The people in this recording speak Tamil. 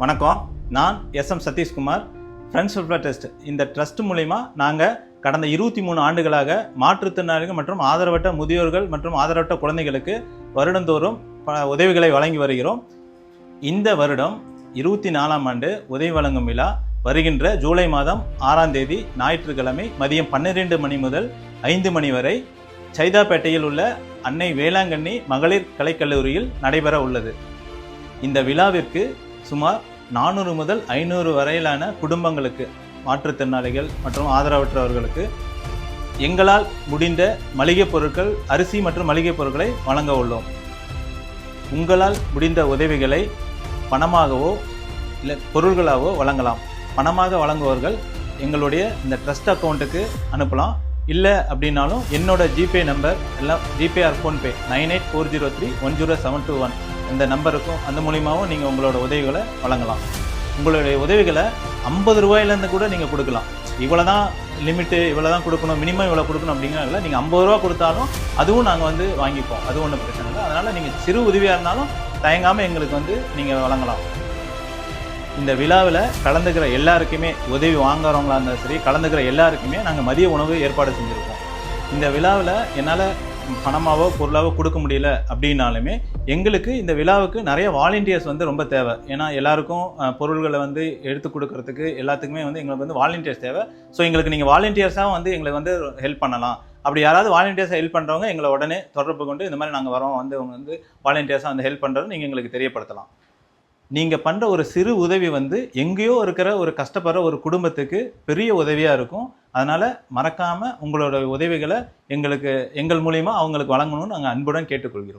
வணக்கம். நான் S M Satishkumar, friends welfare trust. இந்த ட்ரஸ்ட் மூலிமா நாங்கள் கடந்த 23 ஆண்டுகளாக மாற்றுத்திறனாளிகள் மற்றும் ஆதரவற்ற முதியோர்கள் மற்றும் ஆதரவற்ற குழந்தைகளுக்கு வருடந்தோறும் உதவிகளை வழங்கி வருகிறோம். இந்த வருடம் 24ஆம் ஆண்டு உதவி வழங்கும் விழா வருகின்ற ஜூலை மாதம் 6ஆம் தேதி ஞாயிற்றுக்கிழமை மதியம் 12 மணி முதல் 5 மணி வரை சைதாப்பேட்டையில் உள்ள அன்னை வேளாங்கண்ணி மகளிர் கலைக்கல்லூரியில் நடைபெற உள்ளது. இந்த விழாவிற்கு சுமார் 400 முதல் 500 வரையிலான குடும்பங்களுக்கு, மாற்றுத்திறனாளிகள் மற்றும் ஆதரவற்றவர்களுக்கு எங்களால் முடிந்த மளிகைப் பொருட்கள், அரிசி மற்றும் மளிகைப் பொருட்களை வழங்க உள்ளோம். உங்களால் முடிந்த உதவிகளை பணமாகவோ இல்லை பொருள்களாகவோ வழங்கலாம். பணமாக வழங்குவர்கள் எங்களுடைய இந்த ட்ரஸ்ட் அக்கௌண்ட்டுக்கு அனுப்பலாம். இல்லை அப்படின்னாலும் என்னோட ஜிபே நம்பர் எல்லாம் ஜிபே ஆர் ஃபோன்பே 9840310721 இந்த நம்பருக்கும் அந்த மூலியமாகவும் நீங்கள் உங்களோட உதவிகளை வழங்கலாம். உங்களுடைய உதவிகளை 50 ரூபாயிலேருந்து கூட நீங்கள் கொடுக்கலாம். இவ்வளோ தான் லிமிட்டு, இவ்வளோ தான் கொடுக்கணும், மினிமம் இவ்வளோ கொடுக்கணும் அப்படிங்கிறதுல நீங்கள் 50 ரூபா கொடுத்தாலும் அதுவும் நாங்கள் வாங்கிப்போம். அது ஒன்றும் பிரச்சனை இல்லை. அதனால் நீங்கள் சிறு உதவியாக இருந்தாலும் தயங்காமல் எங்களுக்கு நீங்கள் வழங்கலாம். இந்த விழாவில் கலந்துக்கிற எல்லாருக்குமே, உதவி வாங்குறவங்களா இருந்தாலும் சரி, கலந்துக்கிற எல்லாருக்குமே நாங்கள் மதிய உணவு ஏற்பாடு செஞ்சுருக்கோம். இந்த விழாவில் என்னால் பணமாவோ பொருளாவோ கொடுக்க முடியல அப்படின்னாலுமே எங்களுக்கு இந்த விழாவுக்கு நிறைய வாலண்டியர்ஸ் ரொம்ப தேவை. ஏன்னா எல்லாருக்கும் பொருள்களை எடுத்து கொடுக்கறதுக்கு எல்லாத்துக்குமே எங்களுக்கு வாலண்டியர்ஸ் தேவை. ஸோ எங்களுக்கு நீங்கள் வாலண்டியர்ஸாக எங்களுக்கு ஹெல்ப் பண்ணலாம். அப்படி யாராவது வாலண்டியர்ஸாக ஹெல்ப் பண்ணுறவங்க எங்களை உடனே தொடர்பு கொண்டு இந்த மாதிரி நாங்கள் வரோம், அவங்க வாலண்டியர்ஸாக ஹெல்ப் பண்ணுறது நீங்கள் எங்களுக்கு தெரியப்படுத்தலாம். நீங்கள் பண்ணுற ஒரு சிறு உதவி எங்கேயோ இருக்கிற ஒரு கஷ்டப்படுற ஒரு குடும்பத்துக்கு பெரிய உதவியாக இருக்கும். அதனால் மறக்காமல் உங்களோட உதவிகளை எங்கள் மூலிமா அவங்களுக்கு வழங்கணும்னு நாங்கள் அன்புடன் கேட்டுக்கொள்கிறோம்.